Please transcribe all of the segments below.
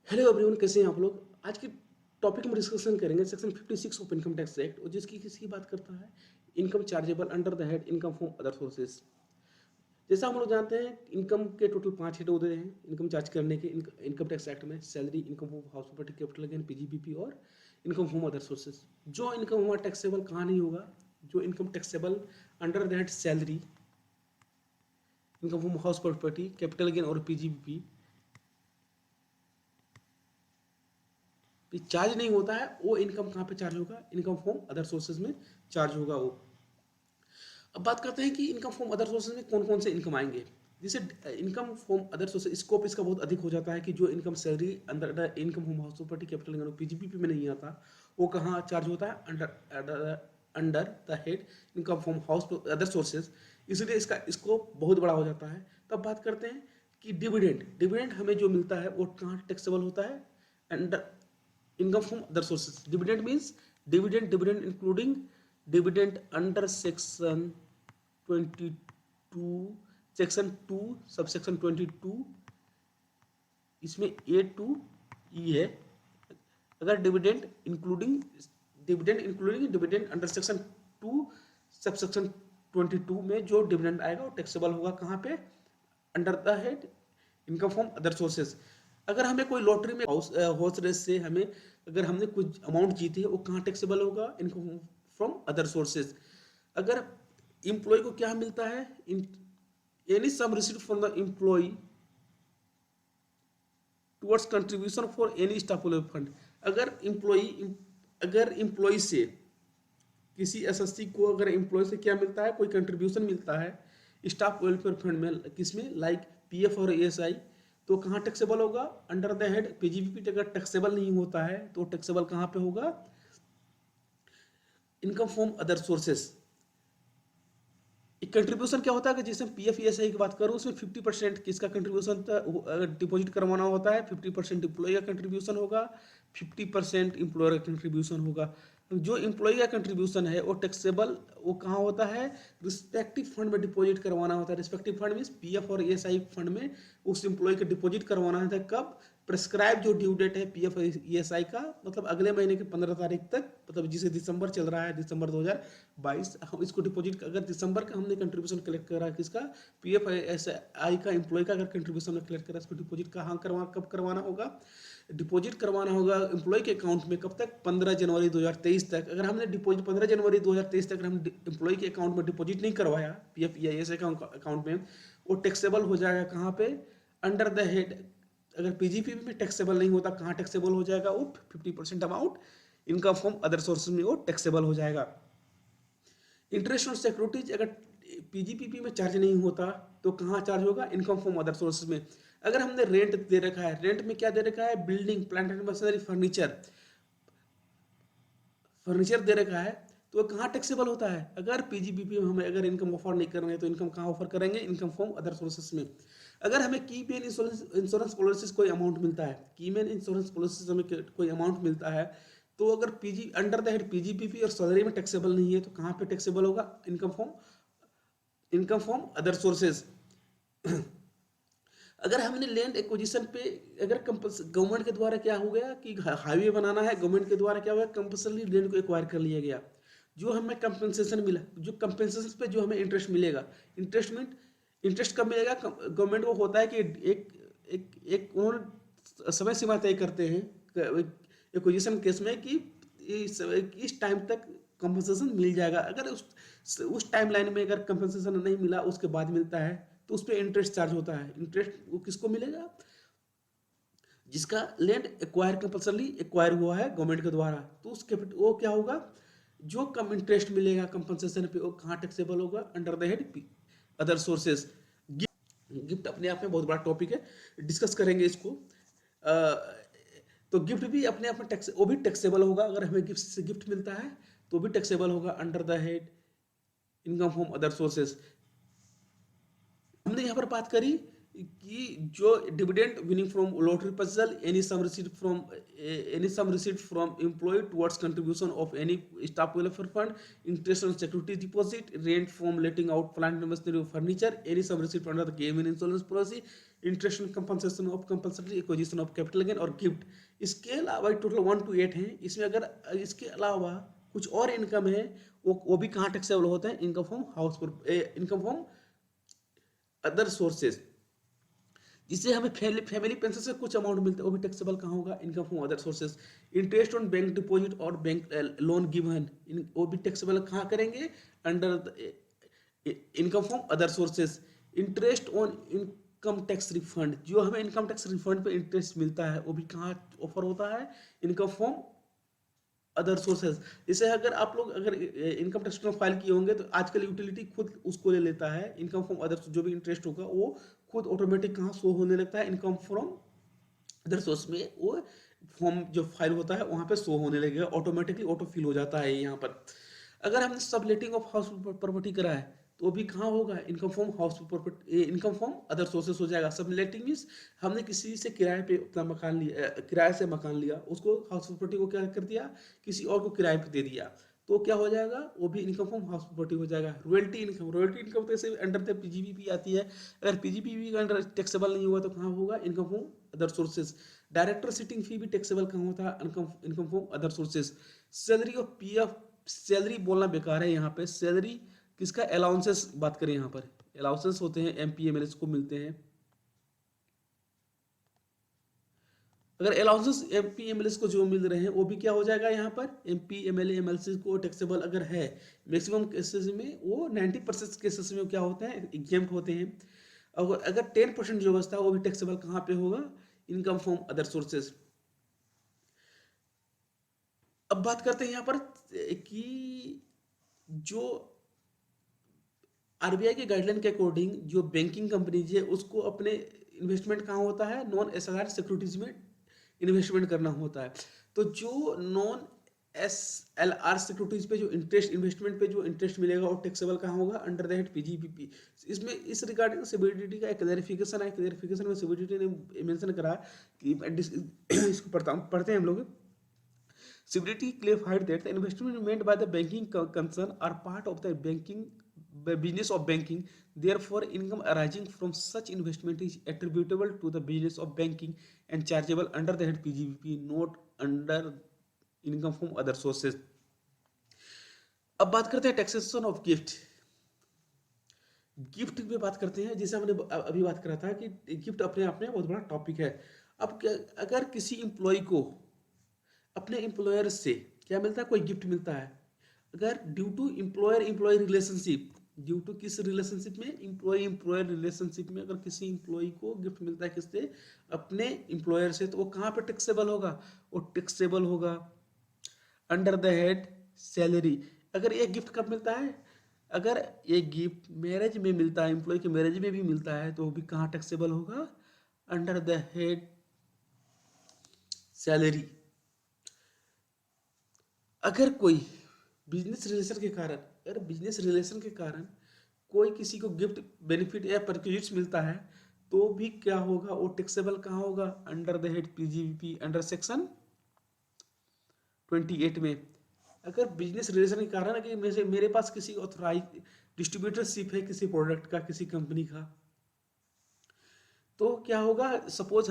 Hello everyone, कैसे हैं आप लोग। आज की टॉपिक में डिस्कशन करेंगे section 56 of income tax act, और जिसकी किसकी बात करता है income chargeable under the head income from other sources. जैसा हम लोग जानते हैं इनकम के टोटल 5 हेड होते हैं इनकम चार्ज करने के इनकम टैक्स एक्ट में। Salary, income from house property, capital gain, PGBP और इनकम फ्रॉम अदर सोर्सेज। जो इनकम हुआ टैक्सेबल कहाँ नहीं होगा, जो income taxable under the head salary, income from house property, capital gain और पीजीबीपी चार्ज नहीं होता है, वो इनकम कहाँ पे चार्ज होगा, इनकम फ्रॉम अदर सोर्सेज में चार्ज होगा वो। अब बात करते हैं कि इनकम फ्रॉम अदर सोर्सेज में कौन कौन से इनकम आएंगे। जैसे income from other sources scope इसका बहुत अधिक हो जाता है कि जो income salary under income from house property, capital gain, PGPP में नहीं आता, वो कहाँ चार्ज होता है, under under the head income from house other sources. इसलिए इसका स्कोप बहुत बड़ा हो जाता है। तब बात करते हैं कि डिविडेंड डिविडेंड हमें जो मिलता है वो कहाँ टैक्सेबल होता है, under income from other sources. Dividend means dividend including dividend under section 22, section 2 sub section 22, इसमें A to E है। अगर dividend dividend under section 2 sub section 22 में जो डिविडेंड आएगा वो टैक्सेबल होगा कहाँ पे, under the head income from other sources. अगर हमें कोई लॉटरी में हॉर्स रेस से हमें अगर हमने कुछ अमाउंट जीती है वो कहाँ टैक्सेबल होगा, इनकम फ्रॉम अदर सोर्सेज। अगर एम्प्लॉय को क्या मिलता है, any sum received from the employ towards contribution for any staff welfare fund. अगर एम्प्लॉय से किसी एसएससी को अगर एम्प्लॉय से क्या मिलता है, कोई कंट्रीब्यूशन मिलता है स्टाफ वेलफेयर फंड में, किसमें, लाइक पीएफ और एएसआई, तो कहाँ टैक्सेबल होगा, अंडर द हेड पीजीपीपी। अगर टैक्सेबल नहीं होता है तो टैक्सेबल कहाँ पे होगा, इनकम फ्रॉम अदर सोर्सेस। एक कंट्रीब्यूशन क्या होता है कि जैसे पीएफ ईएसआई की बात करूँ, उसमें 50% किसका कंट्रीब्यूशन अगर डिपॉजिट करवाना होता है, 50% एम्प्लॉय का कंट्रीब्यूशन होगा, 50% एम्प्लॉयर का कंट्रीब्यूशन होगा। जो एम्प्लॉय का कंट्रीब्यूशन है वो टैक्सेबल, वो कहाँ होता है, रिस्पेक्टिव फंड में डिपॉजिट करवाना होता है। रिस्पेक्टिव फंड मीन्स पीएफ और ईएसआई फंड में उस एम्प्लॉय का डिपॉजिट करवाना होता है। कब, प्रेस्क्राइब जो ड्यू डेट है पीएफ ईएसआई का, मतलब अगले महीने की 15 तारीख तक, मतलब जिसे दिसंबर चल रहा है, दिसंबर 2022, हम इसको डिपॉजिट, अगर दिसंबर का हमने कंट्रीब्यूशन कलेक्ट करा किसका, पीएफ ईएसआई का, एम्प्लॉय का अगर कंट्रीब्यूशन कलेक्ट करा, इसको डिपॉजिट कहाँ करवा कब करवाना होगा, डिपॉजिट करवाना होगा एम्प्लॉय के अकाउंट में। कब तक, 15 जनवरी 2023 तक। अगर हमने डिपॉजिट 15 जनवरी 2023 तक हम एम्प्लॉय के अकाउंट में डिपॉजिट नहीं करवाया पीएफ या ईएसआई अकाउंट में, वो टैक्सेबल हो जाएगा कहाँ पे, अंडर द हेड। अगर पीजीपी में टैक्सेबल नहीं होता, कहाँ टैक्सेबल हो जाएगा, वो 50% amount income from other sources में वो टैक्सेबल हो जाएगा। इंटरेस्ट ऑन सिक्योरिटीज अगर पीजीपीपी में चार्ज नहीं होता तो कहाँ चार्ज होगा, इनकम फ्रॉम अदर सोर्सेज में। अगर हमने रेंट दे रखा है, रेंट में क्या दे रखा है, building, plant and machinery, furniture दे रखा है, तो वो कहाँ टैक्सेबल होता है। अगर पीजीबीपी में हमें अगर इनकम ऑफर नहीं करेंगे तो इनकम कहाँ ऑफर करेंगे, इनकम फ्रॉम अदर सोर्सेस में। अगर हमें की पेन इंश्योरेंस पॉलिसीज कोई अमाउंट मिलता है, की मेन इंश्योरेंस पॉलिसीज हमें कोई अमाउंट मिलता है, तो अगर PG under the head PGPP और सैलरी में टैक्सेबल नहीं है तो कहाँ पे टैक्सेबल होगा, इनकम फ्रॉम अदर सोर्सेज। अगर हमने लैंड एक्विजिशन पे, अगर गवर्नमेंट के द्वारा क्या हो गया कि हाईवे बनाना है, गवर्नमेंट के द्वारा क्या हुआ, कंपल्सरी लैंड को एक्वायर कर लिया गया, जो हमें कंपनसेशन मिला, जो कंपनसेशन पे जो हमें इंटरेस्ट मिलेगा, इंटरेस्ट कब मिलेगा, गवर्नमेंट को होता है कि एक एक एक उन्होंने समय सीमा तय करते हैं एक्विजिशन केस में कि इस टाइम तक कंपनसेशन मिल जाएगा। अगर उस टाइम लाइन में अगर कंपनसेशन नहीं मिला, उसके बाद मिलता है, तो उस पर इंटरेस्ट चार्ज होता है। इंटरेस्ट वो किसको मिलेगा, जिसका लैंड एक्वायर कंपल्सरी एक्वायर हुआ है गवर्नमेंट के द्वारा, तो उस कैपिटल वो क्या होगा, जो कम इंटरेस्ट मिलेगा कंपनसेशन पे, वो कहाँ टैक्सेबल होगा, under the head other sources. Gift अपने आप में बहुत बड़ा टॉपिक है, डिस्कस करेंगे इसको। तो गिफ्ट भी अपने आप में टैक्स, वो भी टैक्सेबल होगा। अगर हमें गिफ्ट से गिफ्ट मिलता है तो भी टैक्सेबल होगा under the head income from other sources. हमने यहाँ पर बात करी कि जो dividend winning from lottery puzzle, any sum receipt from employ towards contribution of any staff welfare fund, interest on security deposit, rent from letting out plant machinery और furniture, any sum receipt under the game in insurance policy, interest on compensation of compulsory acquisition of capital gain और gift. इसके अलावा total 1 to 8 है। इसमें अगर इसके अलावा कुछ और इनकम है वो भी कहाँ टैक्सेबल होता है? Income from house, income from other sources, जिससे हमें फैमिली पेंशन से कुछ अमाउंट मिलता है, वो भी टैक्सेबल कहाँ होगा? Income from other sources. Interest on bank deposit और बैंक लोन गिवन, वो भी टैक्सेबल कहाँ करेंगे? Under income from other sources. Interest on income tax refund, जो हमें इनकम टैक्स रिफंड पे इंटरेस्ट मिलता है, वो भी कहाँ ऑफर होता है? Income from other sources. जैसे अगर आप लोग अगर इनकम टैक्स रिटर्न फाइल किए होंगे तो आजकल यूटिलिटी खुद उसको ले लेता है, इनकम फ्रॉम अदर, जो भी इंटरेस्ट होगा वो खुद ऑटोमेटिक कहाँ शो होने लगता है? इनकम फ्रॉम अदर सोर्स में वो फॉर्म जो फाइल होता है वहाँ पे शो होने लगेगा, ऑटोमेटिकली ऑटो फिल हो जाता है यहाँ पर। अगर हमने सबलेटिंग ऑफ हाउस प्रॉपर्टी करा है तो भी कहाँ होगा? Income from house property, income from other sources हो जाएगा। सबलेटिंग मीन्स हमने किसी से किराए पे अपना मकान लिया, किराए से मकान लिया, उसको हाउस प्रॉपर्टी को क्या कर दिया? किसी और को किराए पे दे दिया, तो क्या हो जाएगा? वो भी इनकम फ्रॉम हाउस प्रॉपर्टी हो जाएगा। रॉयल्टी इनकम तो ऐसे अंडर द पीजीबीपी आती है। अगर पीजीबीपी का अंडर टैक्सेबल नहीं हुआ तो कहाँ होगा? Income from other sources. Director sitting fee भी टैक्सेबल कहाँ होता है? Income from other sources. Salary of PF, salary बोलना बेकार है यहाँ पे, सैलरी किसका? अलाउंसेस बात करें यहाँ पर, अलाउंसेस होते हैं एमपीएमएलएस को मिलते हैं। अगर अलाउंसेस एमपीएमएलएस को जो मिल रहे हैं वो भी क्या हो जाएगा? यहाँ पर एमपीएमएलए एमएलसी को टैक्सेबल अगर है, मैक्सिमम केसेस में वो 90% केसेस में क्या होता है? एग्जेम्प्ट होते हैं। अगर 10% जो बचता है वो भी टैक्सेबल कहाँ पे होगा? Income from other sources. अब बात करते हैं यहाँ पर कि जो आरबीआई के गाइडलाइन के अकॉर्डिंग जो बैंकिंग कंपनीज है उसको अपने इन्वेस्टमेंट कहाँ होता है? नॉन एसएलआर सिक्योरिटीज में इन्वेस्टमेंट करना होता है। तो जो नॉन एसएलआर सिक्योरिटीज पे जो इंटरेस्ट, इन्वेस्टमेंट पे जो इंटरेस्ट मिलेगा वो टैक्सेबल कहाँ होगा? Under the head PGBP. इसमें इस रिगार्डिंग सीबीडीटी का एक क्लैरिफिकेशन है। क्लैरिफिकेशन में सीबीडीटी ने मेंशन करा कि इसको पढ़ते हैं हम लोग। CBDT clarified that the investment made by the banking concern are part of the banking business of banking. Therefore, income arising from such investment is attributable to the business of banking and chargeable under the head PGBP, not under income from other sources. अब बात करते हैं taxation of gift. Gift पे बात करते हैं, जैसे हमने अभी बात करा था कि गिफ्ट अपने आप में बहुत बड़ा टॉपिक है। अब अगर किसी एम्प्लॉय को अपने एम्प्लॉयर से क्या मिलता है? कोई गिफ्ट मिलता है। अगर due to employer employ relationship, due to किस रिलेशनशिप में? एम्प्लॉयर रिलेशनशिप में अगर किसी एम्प्लॉय को गिफ्ट मिलता है किससे? अपने एम्प्लॉयर से, तो वो कहाँ पे टैक्सेबल होगा? वो टैक्सेबल होगा अंडर द हेड सैलरी। अगर ये गिफ्ट कब मिलता है? अगर ये गिफ्ट मैरिज में मिलता है, एम्प्लॉय के मैरिज में भी मिलता है, तो वो भी कहाँ टैक्सेबल होगा? Under the head salary. अगर कोई बिजनेस रिलेशन के कारण, अगर बिजनेस रिलेशन के कारण कोई किसी को गिफ्ट, बेनिफिट या परक्यूजिट्स मिलता है, तो भी क्या होगा? वो टैक्सेबल कहाँ होगा? Under the head PGBP, under section 28 में। अगर बिजनेस रिलेशन के कारण कि मेरे पास किसी ऑथराइज डिस्ट्रीब्यूटरशिप है किसी प्रोडक्ट का, किसी कंपनी का, तो क्या होगा? सपोज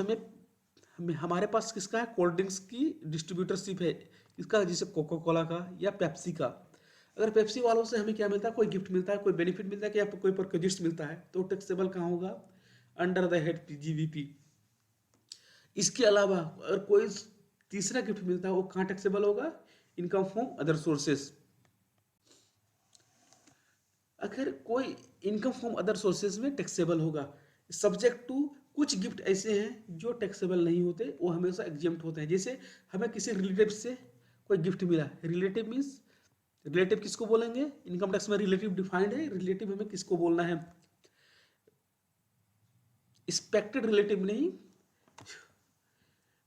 हमारे पास किसका है? कोल्ड ड्रिंक्स की डिस्ट्रीब्यूटरशिप है, इसका जैसे कोका कोला का या पेप्सी का। अगर पेप्सी वालों से हमें क्या मिलता है? कोई गिफ्ट मिलता है, कोई बेनिफिट मिलता है कि या कोई परक्यूजिट्स मिलता है, तो टैक्सेबल कहाँ होगा? Under the head PGBP. इसके अलावा अगर कोई तीसरा गिफ्ट मिलता है वो कहाँ टैक्सेबल होगा? Income from other sources. अगर कोई इनकम फ्रॉम अदर सोर्सेज में टैक्सेबल होगा, सब्जेक्ट टू कुछ गिफ्ट ऐसे हैं जो टैक्सेबल नहीं होते, वो हमेशा एग्जेम्प्ट होते हैं। जैसे हमें किसी रिलेटिव से कोई गिफ्ट मिला, रिलेटिव मीन्स, रिलेटिव किसको बोलेंगे? इनकम टैक्स में रिलेटिव डिफाइंड है। रिलेटिव हमें किसको बोलना है? एक्सपेक्टेड रिलेटिव नहीं,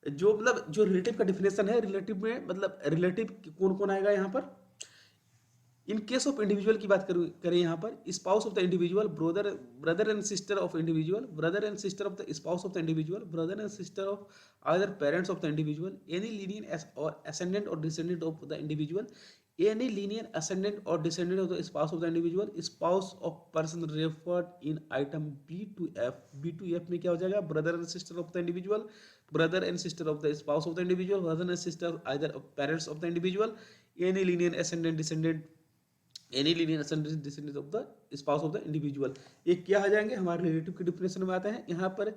जो मतलब जो रिलेटिव का डिफिनेशन है रिलेटिव में, मतलब रिलेटिव कौन कौन आएगा यहाँ पर? इन केस ऑफ इंडिविजुअल की बात करें यहाँ पर, spouse of the individual, brother and sister of individual, brother and sister of the spouse of the individual, brother and sister of other parents of the individual, any linear और ascendant or descendant of the individual, any linear ascendant or descendant of the spouse of the individual, spouse of person referred in item B to F. B to F में क्या हो जाएगा, brother and sister of the individual, brother and sister of the spouse of the individual, brother and sister either of parents of the individual, any linear ascendant descendant, any linear ascendant descendant of the spouse of the individual। ये क्या आ जाएंगे, हमारे relative की definition में आता है। यहाँ पर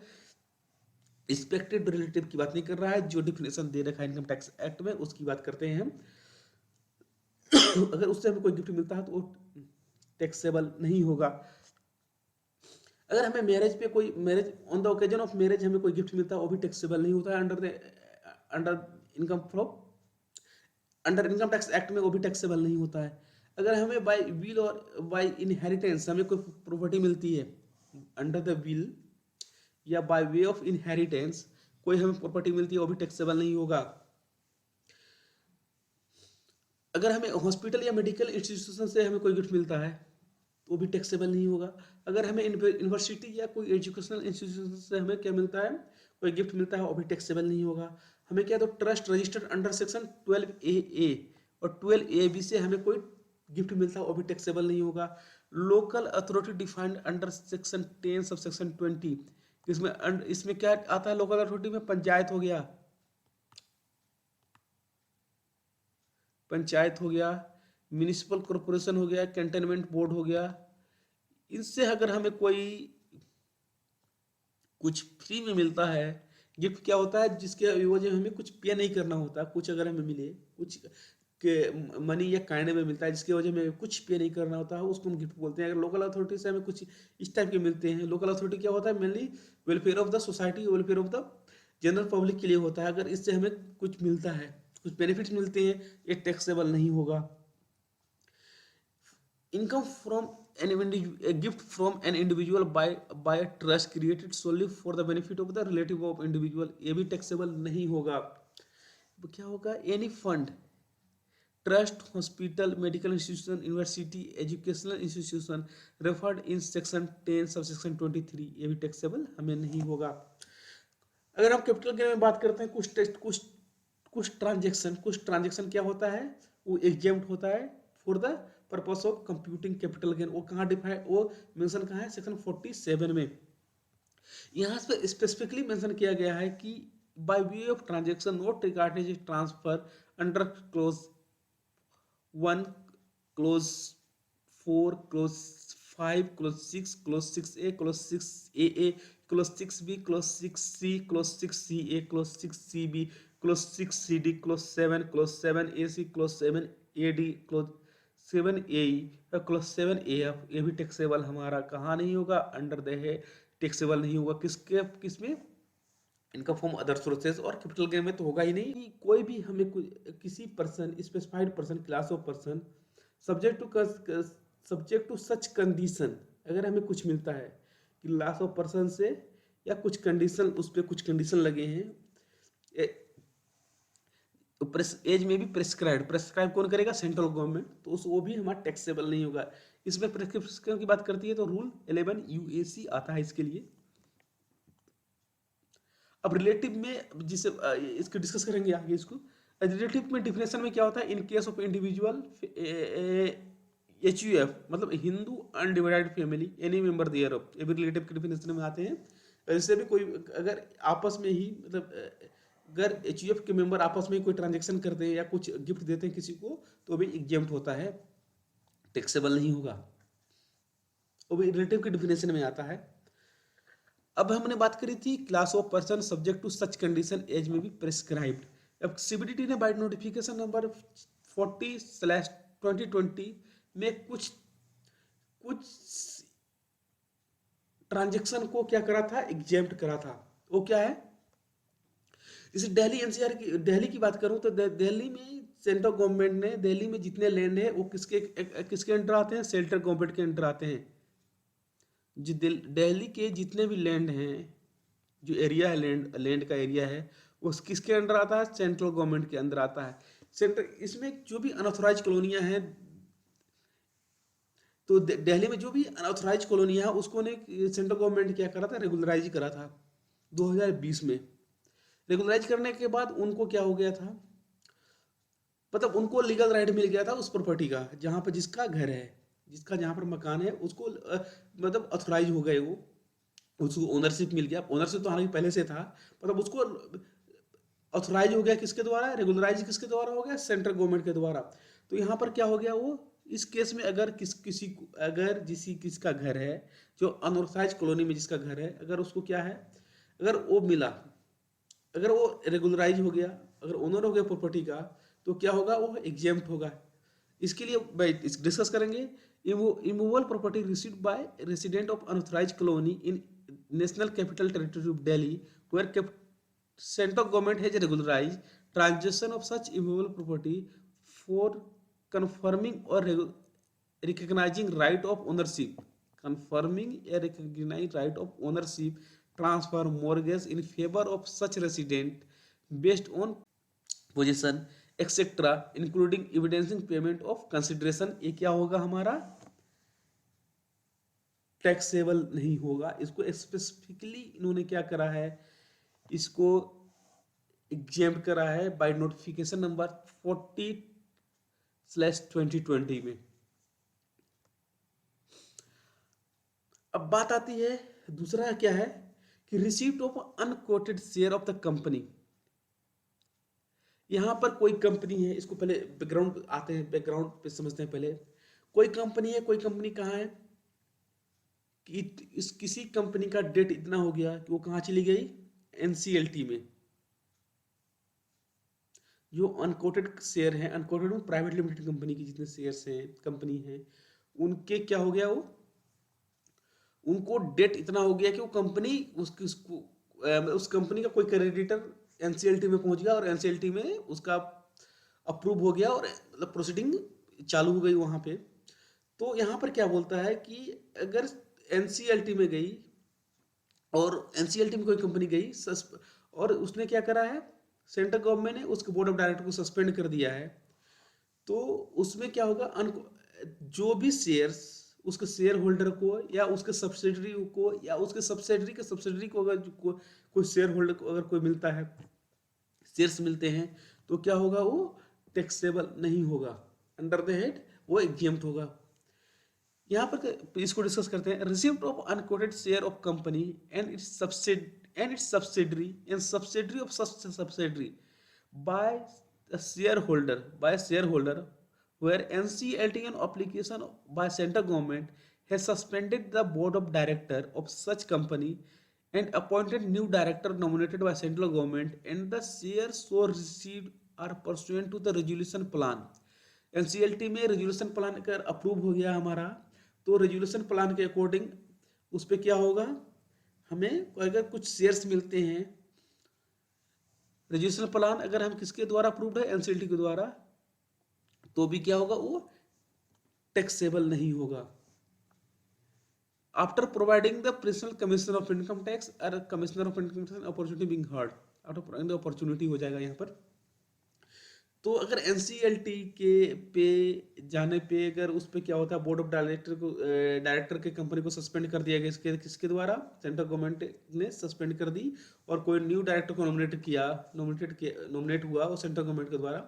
एक्सपेक्टेड रिलेटिव की बात नहीं कर रहा है, जो डिफिनेशन दे रखा है इनकम टैक्स एक्ट में उसकी बात करते हैं हम। अगर उससे हमें कोई गिफ्ट मिलता है तो वो टैक्सेबल नहीं होगा। अगर हमें marriage on the occasion of marriage हमें कोई गिफ्ट मिलता है वो भी टैक्सेबल नहीं होता है। अंडर इनकम टैक्स एक्ट में वो भी टैक्सेबल नहीं होता है। अगर हमें बाय विल और बाय इनहेरिटेंस हमें कोई प्रॉपर्टी मिलती है अंडर द विल या बाय वे ऑफ इनहेरिटेंस कोई हमें प्रॉपर्टी मिलती है वो भी टैक्सेबल नहीं होगा। अगर हमें हॉस्पिटल या मेडिकल इंस्टीट्यूशन से हमें कोई गिफ्ट मिलता है तो वो भी टैक्सेबल नहीं होगा। अगर हमें यूनिवर्सिटी या कोई एजुकेशनल इंस्टीट्यूशन से हमें क्या मिलता है, कोई गिफ्ट मिलता है वो भी टैक्सेबल नहीं होगा। हमें क्या तो trust registered under section 12A और 12AB से हमें कोई गिफ्ट मिलता है वो भी टैक्सेबल नहीं होगा। Local authority defined under section 10 sub section 20, इसमें क्या आता है, लोकल अथॉरिटी में पंचायत हो गया, म्युनिसिपल कॉर्पोरेशन हो गया, कैंटोनमेंट बोर्ड हो गया। इनसे अगर हमें कोई कुछ फ्री में मिलता है, गिफ्ट क्या होता है जिसके वजह हमें कुछ पे नहीं करना होता, कुछ अगर हमें मिले कुछ के मनी या काइंड में मिलता है जिसकी वजह में कुछ पे नहीं करना होता है उसको हम गिफ्ट बोलते हैं। अगर लोकल अथॉरिटी से हमें कुछ इस टाइप के मिलते हैं, लोकल अथॉरिटी क्या होता है mainly welfare of the society, welfare of the general public के लिए होता है। अगर इससे हमें कुछ मिलता है, कुछ बेनिफिट्स मिलते हैं, ये टैक्सेबल नहीं होगा। Income from a gift from an individual by a trust created solely for the benefit of the relative of individual, ये भी टैक्सेबल नहीं होगा। तो क्या होगा, any fund, trust, hospital, medical institution, university, educational institution referred in section 10 sub section 23, ये भी taxable हमें नहीं होगा। अगर हम कैपिटल गेन में बात करते हैं, कुछ ट्रांजेक्शन क्या होता है, वो एग्जेम्प्ट होता है for the purpose of computing capital gain. वो कहाँ डिफाइन, वो मेंशन कहाँ है, सेक्शन 47 में। यहाँ पे स्पेसिफिकली मेंशन किया गया है कि by way of transaction not regarded transfer under close 1, close 4, close 5, close 6, close 6A, close 6AA, close 6B, close 6C, close 6CA, close 6CB, close 6CD, close 7, close 7AC, close 7AD, close 7AE और close 7AF, ये भी taxable हमारा कहाँ नहीं होगा, under the है taxable नहीं होगा। किसमें, इनकम फ्रॉम अदर सोर्सेज और कैपिटल गेन में तो होगा ही नहीं। कोई भी हमें किसी person, specified person, class of person subject to such condition, अगर हमें कुछ मिलता है कि क्लास ऑफ पर्सन से या कुछ कंडीशन, उस पर कुछ कंडीशन लगे हैं, एज में भी प्रेस्क्राइब कौन करेगा, सेंट्रल गवर्नमेंट, तो वो भी हमारा टैक्सेबल नहीं होगा। इसमें प्रेस्क्रिप्शन की बात करती है तो रूल 11 UAC आता है इसके लिए। अब रिलेटिव में जिसे इसको डिस्कस करेंगे आगे, इसको रिलेटिव में डिफिनेशन में क्या होता है, in case of individual HUF मतलब Hindu undivided family, any member there of, ये भी रिलेटिव के डिफिनेशन में आते हैं। इससे भी कोई अगर आपस में ही मतलब अगर HUF के मेंबर आपस में कोई ट्रांजेक्शन करते हैं या कुछ गिफ्ट देते हैं किसी को तो भी एग्जेम्प्ट होता है, टैक्सेबल नहीं होगा, वो भी रिलेटिव के डिफिनेशन में आता है। अब हमने बात करी थी class of person subject to such condition as में भी प्रेस्क्राइब्ड। अब CBDT ने बाय नोटिफिकेशन नंबर 40/2020 में कुछ ट्रांजेक्शन को क्या करा था, एग्जेम्प्ट करा था। वो क्या है, जैसे दिल्ली NCR की, दिल्ली की बात करूं तो दिल्ली में सेंट्रल गवर्नमेंट ने, दिल्ली में जितने लैंड है वो किसके अंडर आते हैं, सेंट्रल गवर्नमेंट के अंडर आते हैं। जो दिल्ली के जितने भी लैंड हैं, जो एरिया है, लैंड का एरिया है, वो किसके अंडर आता है, सेंट्रल गवर्नमेंट के अंदर आता है। इसमें जो भी अनऑथोराइज कॉलोनियां हैं तो दिल्ली में जो भी अनऑथराइज कॉलोनी है उसको ने सेंट्रल गवर्नमेंट क्या करा था, रेगुलराइज करा था 2020 में। रेगुलराइज करने के बाद उनको क्या हो गया था, मतलब उनको लीगल राइट मिल गया था उस प्रॉपर्टी का, जहाँ पर जिसका घर है, जिसका जहाँ पर मकान है उसको मतलब ऑथराइज हो गए वो, उसको ओनरशिप मिल गया। ओनरशिप तो हालांकि पहले से था, मतलब उसको ऑथराइज हो गया किसके द्वारा, रेगुलराइज किसके द्वारा हो गया, सेंट्रल गवर्नमेंट के द्वारा। तो यहाँ पर क्या हो गया वो, इस केस में अगर अगर किसका घर है जो अनऑथराइज कॉलोनी में जिसका घर है, अगर उसको क्या है, अगर वो मिला, अगर वो रेगुलराइज हो गया, अगर ओनर हो गया प्रॉपर्टी का, तो क्या होगा, वो एग्जेम्प्ट होगा। इसके लिए डिस्कस करेंगे। Immovable property received by resident of unauthorised colony in national capital territory of Delhi where central government has regularized transaction of such immovable property for confirming or recognizing right of ownership, confirming a recognized right of ownership, transfer mortgage in favor of such resident based on possession etc including evidencing payment of consideration। ये क्या होगा हमारा, taxable नहीं होगा। इसको specifically इन्होंने क्या करा है, इसको एग्जेम्प्ट करा है बाय नोटिफिकेशन नंबर 40/2020 में। अब बात आती है दूसरा क्या है कि receipt of unquoted share of the company. यहां पर कोई कंपनी है, इसको पहले बैकग्राउंड आते हैं, बैकग्राउंड पे समझते हैं पहले। कोई कंपनी है, कोई कंपनी कहाँ है कि इस किसी कंपनी का डेट इतना हो गया कि वो कहाँ चली गई, एनसीएलटी में। जो अनकोटेड शेयर हैं, अनकोटेड में प्राइवेट लिमिटेड कंपनी की जितने शेयर्स हैं, कंपनी हैं, उनके क्या हो गया, वो उनको डेट इतना हो गया कि वो कंपनी उस कंपनी का कोई क्रेडिटर एनसीएलटी में पहुंच गया और एनसीएलटी में उसका अप्रूव हो गया और मतलब प्रोसीडिंग चालू हो गई वहां पे। तो यहाँ पर क्या बोलता है कि अगर एनसीएलटी में गई और एनसीएलटी में कोई कंपनी गई और उसने क्या करा है, सेंट्रल गवर्नमेंट ने उसके बोर्ड ऑफ डायरेक्टर को सस्पेंड कर दिया है, तो उसमें क्या होगा, जो भी शेयर्स उसके शेयर होल्डर को या उसके सब्सिडरी को या उसके सब्सिडरी को अगर कोई शेयर होल्डर को अगर कोई मिलता है, शेयर्स मिलते हैं, तो क्या होगा, वो टैक्सेबल नहीं होगा, अंडर द हेड वो एग्जेम्प्ट होगा। यहाँ पर इसको डिस्कस करते हैं। Receipt of unquoted share of company and its subsidiary of subsidiary by shareholder where NCLT on application by central government has suspended the board of director of such company and appointed new director nominated by central government and the shares so received are pursuant to the resolution plan। NCLT में resolution plan अगर approve हो गया हमारा, तो resolution plan के according उस पर क्या होगा, हमें अगर कुछ शेयर्स मिलते हैं, रेजोल्यूशन प्लान अगर हम किसके द्वारा अप्रूव्ड है, एनसीएलटी के द्वारा, तो भी क्या होगा, वो टैक्सेबल नहीं होगा। After providing the principal commissioner of income tax और commissioner of income tax opportunity being heard, after providing the opportunity हो जाएगा यहाँ पर। तो अगर एनसीएलटी के पे जाने पे अगर उस पर क्या होता है, बोर्ड ऑफ डायरेक्टर के कंपनी को सस्पेंड कर दिया गया, किसके द्वारा, सेंट्रल गवर्नमेंट ने सस्पेंड कर दी और कोई न्यू डायरेक्टर को नॉमिनेट हुआ वो सेंट्रल गवर्नमेंट के द्वारा।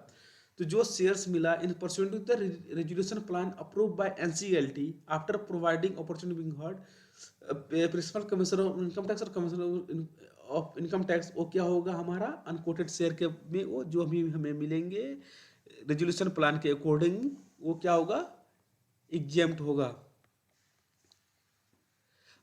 तो जो शेयर्स मिला in pursuant to the resolution plan approved by NCLT after providing opportunity being heard principal commissioner of income tax और कमिश्नर ऑफ इनकम टैक्स, वो क्या होगा हमारा, अनकोटेड शेयर के में वो जो अभी हमें मिलेंगे रेजोल्यूशन प्लान के अकॉर्डिंग, वो क्या होगा, एग्जेम्प्ट होगा।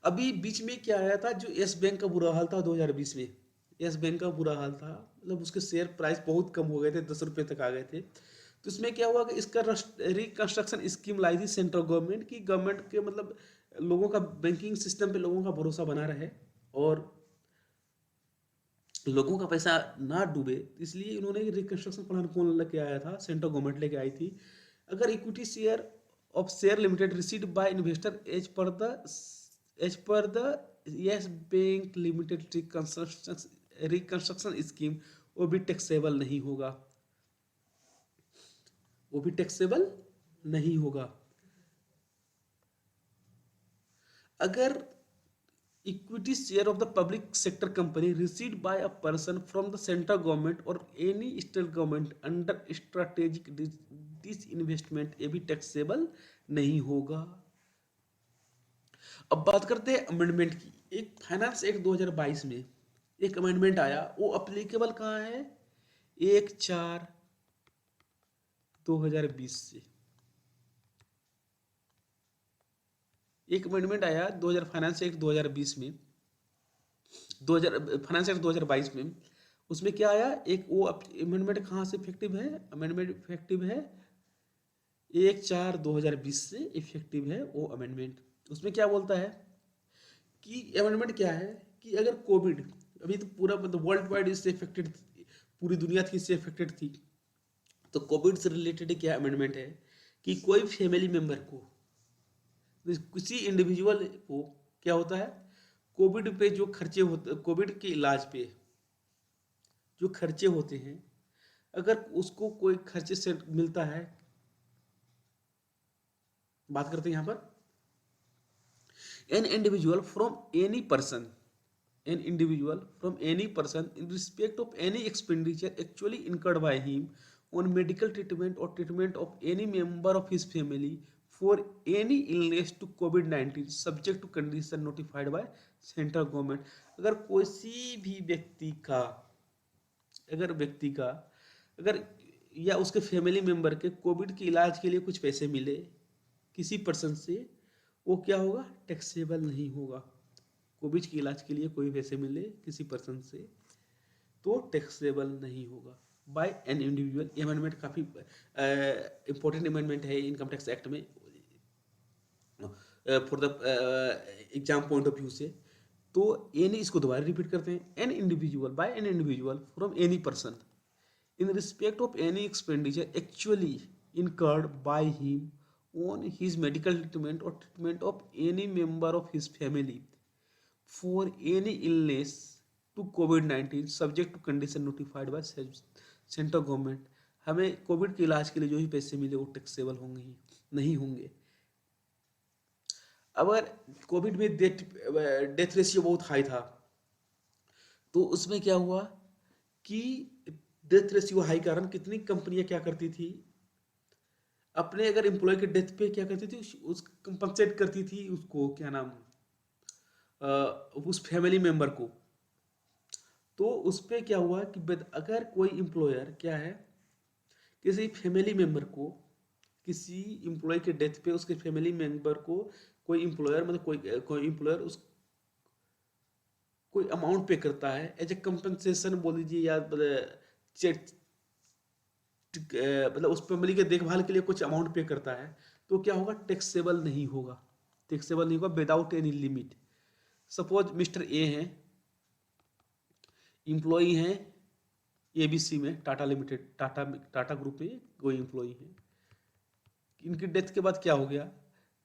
अभी बीच में क्या आया था, जो यस बैंक का बुरा हाल था 2020 में, यस बैंक का बुरा हाल था, मतलब उसके शेयर प्राइस बहुत कम हो गए थे, 10 रुपये तक आ गए थे। तो इसमें क्या हुआ कि इसका रिकंस्ट्रक्शन स्कीम लाई थी सेंट्रल गवर्नमेंट की, गवर्नमेंट के मतलब लोगों का बैंकिंग सिस्टम पे लोगों का भरोसा बना रहे और लोगों का पैसा ना डूबे, इसलिए उन्होंने रिकंस्ट्रक्शन प्लान कौन लेके आया था, सेंट्रल गवर्नमेंट लेके आई थी। अगर equity share of share limited received by investor as per the Yes Bank limited reconstruction scheme, वो भी टैक्सेबल नहीं होगा, वो भी टैक्सेबल नहीं होगा। अगर equity share of the public sector company received by a person from the central government or any state government under strategic disinvestment, ये भी टैक्सेबल नहीं होगा। अब बात करते हैं अमेंडमेंट की। एक फाइनेंस एक्ट 2022 में एक अमेंडमेंट आया, वो अप्लीकेबल कहाँ है? 1/4/2020 से एक अमेंडमेंट आया 2000 फाइनेंस एक्ट 2020 में, 2000 फाइनेंस एक्ट 2022 में। उसमें क्या आया? एक वो अमेंडमेंट कहाँ से इफेक्टिव है? अमेंडमेंट इफेक्टिव है 1/4/2020 से इफेक्टिव है वो अमेंडमेंट। उसमें क्या बोलता है कि अमेंडमेंट क्या है कि अगर कोविड, अभी तो पूरा मतलब वर्ल्ड वाइड इससे इफेक्टेड, पूरी दुनिया थी इससे इफेक्टेड थी, तो कोविड से रिलेटेड क्या अमेंडमेंट है कि कोई फैमिली मेंबर को, किसी इंडिविजुअल को क्या होता है, कोविड पे जो खर्चे होते, कोविड के इलाज पे जो खर्चे होते हैं, अगर उसको कोई खर्चे से मिलता है, बात करते हैं यहाँ पर, N individual from any person, an individual from any person in respect of any expenditure actually incurred by him on medical treatment or treatment of any member of his family for any illness to COVID-19 subject to condition notified by central government। अगर किसी भी व्यक्ति का अगर या उसके family member के Covid के इलाज के लिए कुछ पैसे मिले किसी पर्सन से, वो क्या होगा? टैक्सेबल नहीं होगा। कोविड के इलाज के लिए कोई पैसे मिले किसी पर्सन से तो टैक्सेबल नहीं होगा बाय एन इंडिविजुअल। अमेंडमेंट काफ़ी इंपॉर्टेंट अमेंडमेंट है इनकम टैक्स एक्ट में for the exam point of view से। तो एनी, इसको दोबारा रिपीट करते हैं, an individual, by an individual from any person in respect of any expenditure actually incurred by him on his medical treatment or treatment of any member of his family for any illness to COVID-19 subject to condition notified by central government. हमें Covid के इलाज के लिए जो भी पैसे मिले वो टैक्सेबल होंगे ही नहीं होंगे। अगर कोविड में डेथ रेशियो बहुत हाई था, तो उसमें क्या हुआ कि डेथ रेशियो हाई कारण कितनी कंपनियां क्या करती थी, अपने अगर एम्प्लॉय के डेथ पे क्या करती थी, उस कंपनसेट करती थी उसको, क्या नाम, उस फैमिली मेंबर को। तो उस पर क्या हुआ कि अगर कोई एम्प्लॉयर क्या है, किसी फैमिली मेंबर को, किसी एम्प्लॉय के डेथ पे उसके फैमिली मेंबर को कोई एम्प्लॉयर, मतलब कोई एम्प्लॉयर उस कोई अमाउंट पे करता है एज ए कंपनसेशन बोल दीजिए, या मतलब उस फैमिली के देखभाल के लिए कुछ अमाउंट पे करता है, तो क्या होगा? टैक्सेबल नहीं होगा। टैक्सेबल नहीं होगा without any limit. Suppose mister A हैं, एम्प्लॉई हैं एबीसी में, टाटा लिमिटेड, टाटा ग्रुप में कोई एम्प्लॉई हैं। इनकी डेथ के बाद क्या हो गया?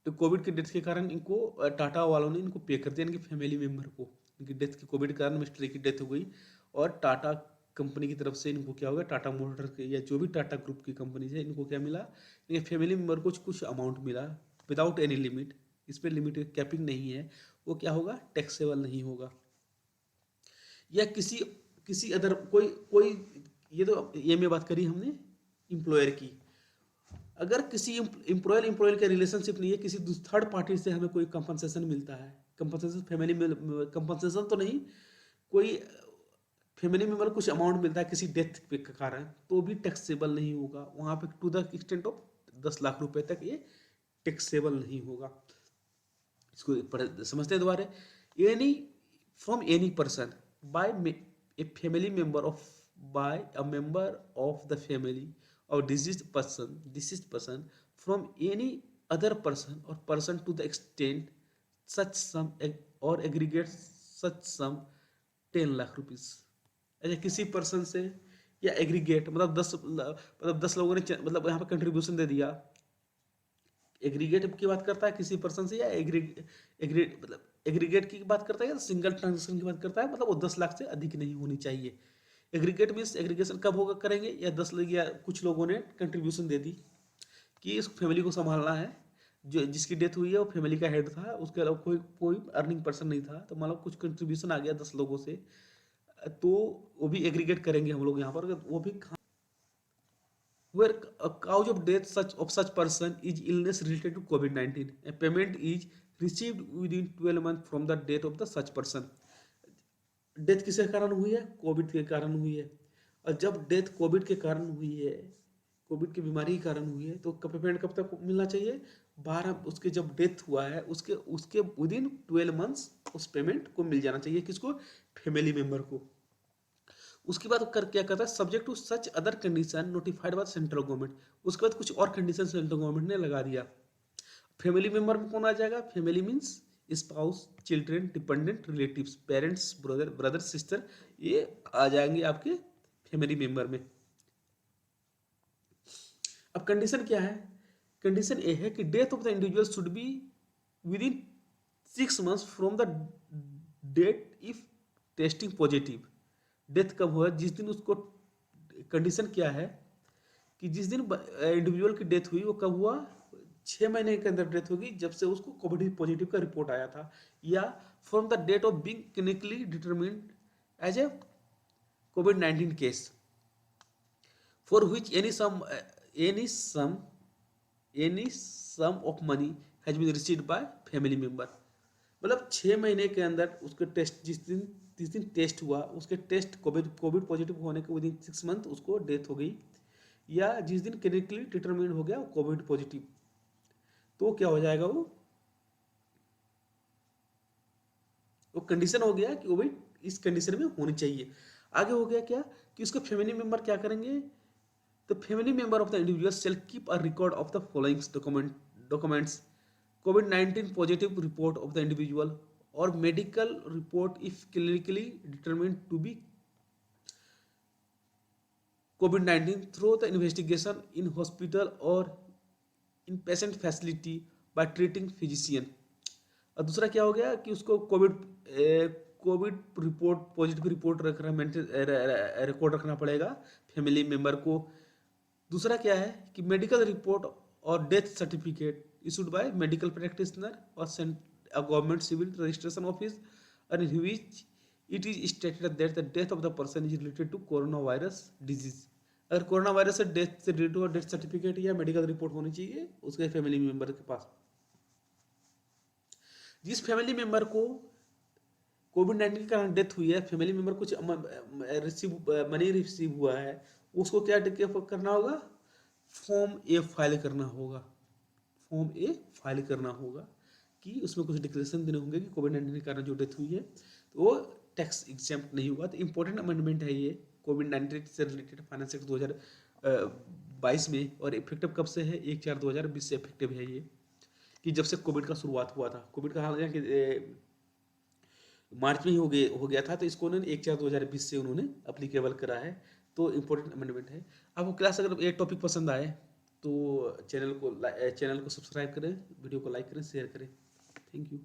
तो कोविड के डेथ के कारण इनको टाटा वालों ने इनको पे कर दिया, इनकी फैमिली मेंबर को। इनकी डेथ के कोविड के कारण मिस्टर ए की डेथ हो गई, और टाटा कंपनी की तरफ से इनको क्या हो गया? टाटा मोटर के या जो भी टाटा ग्रुप की कंपनी है, इनको क्या मिला? इनके फैमिली मेंबर को कुछ अमाउंट मिला विदाउट एनी लिमिट। इस पर लिमिट कैपिंग नहीं है, वो क्या होगा? टैक्सेबल नहीं होगा। या किसी अदर कोई कोई ये में बात करी हमने एम्प्लॉयर की। अगर किसी एम्प्लॉयर का रिलेशनशिप नहीं है, किसी थर्ड पार्टी से हमें कोई कंपनसेशन मिलता है, कंपनसेशन फैमिली में, कंपनसेशन तो नहीं, कोई फैमिली मेंबर कुछ अमाउंट मिलता है किसी डेथ के कारण, तो भी टैक्सेबल नहीं होगा। वहां पे to the extent of 10 lakh रुपए तक ये टैक्सेबल नहीं होगा। इसको समझते हैं दोबारा। Any from any person by a family member of, by a member of the family और deceased person from any other person और person to the extent such sum और aggregate such sum 10 lakh rupees. अच्छा, किसी person से या aggregate, मतलब 10 लोगों ने मतलब यहाँ पे कंट्रीब्यूशन दे दिया। एग्रीगेट की बात करता है किसी पर्सन से, या मतलब एग्रीगेट की बात करता है, या सिंगल ट्रांजेक्शन की बात करता है, मतलब वो 10 लाख से अधिक नहीं होनी चाहिए। एग्रीगेट मीन्स एग्रीगेशन कब होगा करेंगे, या 10 लोग या कुछ लोगों ने कंट्रीब्यूशन दे दी कि इस फैमिली को संभालना है, जो जिसकी डेथ हुई है वो फैमिली का हेड था, उसके अलावा कोई कोई अर्निंग पर्सन नहीं था, तो मतलब कुछ कंट्रीब्यूशन आ गया 10 लोगों से, तो वो भी एग्रीगेट करेंगे हम लोग यहाँ पर, वो भी where a cause of death such person is illness related to COVID-19. A payment is received within 12 months from the death of the such person. Death किसके कारण हुई है? कोविड के कारण हुई है। और जब डेथ कोविड के कारण हुई है, कोविड की बीमारी के कारण हुई है, तो पेमेंट कब तक मिलना चाहिए? 12, उसके जब डेथ हुआ है उसके उसके विदिन 12 मंथ्स उस पेमेंट को मिल जाना चाहिए। किसको? फैमिली मेंबर को। उसके बाद कर क्या कहता है, subject to such other condition notified by central government. उसके बाद कुछ और कंडीशन सेंट्रल गवर्नमेंट ने लगा दिया। फैमिली मेंबर में कौन आ जाएगा? Family means spouse, children, dependent relatives, parents, brother sister, ये आ जाएंगे आपके फैमिली मेंबर में। अब कंडीशन क्या है? कंडीशन ए है कि death of the individual should be within 6 months from the date if testing positive. Death कब हुआ? जिस दिन उसको, कंडीशन क्या है कि जिस दिन इंडिविजुअल की डेथ हुई वो कब हुआ? 6 महीने के अंदर डेथ होगी जब से उसको कोविड पॉजिटिव का रिपोर्ट आया था, या from the date of being clinically determined as a COVID-19 case for which any sum of money has been received by family member. मतलब 6 महीने के अंदर उसके टेस्ट, जिस दिन टेस्ट हुआ उसके टेस्ट कोविड पॉजिटिव होने के विदिन 6 मंथ उसको डेथ हो गई, या जिस दिन क्लिनिकली डिटरमिन हो गया कोविड पॉजिटिव, तो क्या हो जाएगा? वो कंडीशन हो गया कि वो भी इस कंडीशन में होनी चाहिए। आगे हो गया क्या कि उसके फैमिली मेंबर क्या करेंगे? तो family member of the individual shall keep a record of the following documents: COVID-19 positive report of the individual or medical report if clinically determined to be COVID-19 through the investigation in hospital or in patient facility by treating physician। और दूसरा क्या हो गया कि उसको Covid report, positive report record रखना पड़ेगा family member को। दूसरा क्या है कि मेडिकल रिपोर्ट और death certificate issued by medical practitioner or a government civil registration office, and in which it is stated that the death of the person is related to coronavirus disease। अगर corona virus से related हो, death certificate या medical report होनी चाहिए उसके family member के पास। जिस family member को COVID-19 के कारण डेथ हुई है, फैमिली मेंबर कुछ मनी रिसीव हुआ है, उसको क्या करना होगा? फॉर्म ए फाइल करना होगा। फॉर्म ए फाइल करना होगा कि उसमें कुछ डिक्लेरेशन देने होंगे कि COVID-19 के कारण जो डेथ हुई है तो वो टैक्स एग्जेम्प्ट नहीं हुआ। तो इंपॉर्टेंट अमेंडमेंट है ये COVID-19 से रिलेटेड फाइनेंस एक्ट 2022 में, और इफेक्टिव कब से है? 1/4/2020 से इफेक्टिव है ये, कि जब से कोविड का शुरुआत हुआ था। कोविड का हाल कि मार्च में ही हो गया था, तो इसको उन्होंने 1/4/2020 से उन्होंने अप्लीकेबल करा है। तो इम्पोर्टेंट अमेंडमेंट है। आपको क्लास अगर ये टॉपिक पसंद आए तो चैनल को सब्सक्राइब करें, वीडियो को लाइक करें, शेयर करें। Thank you.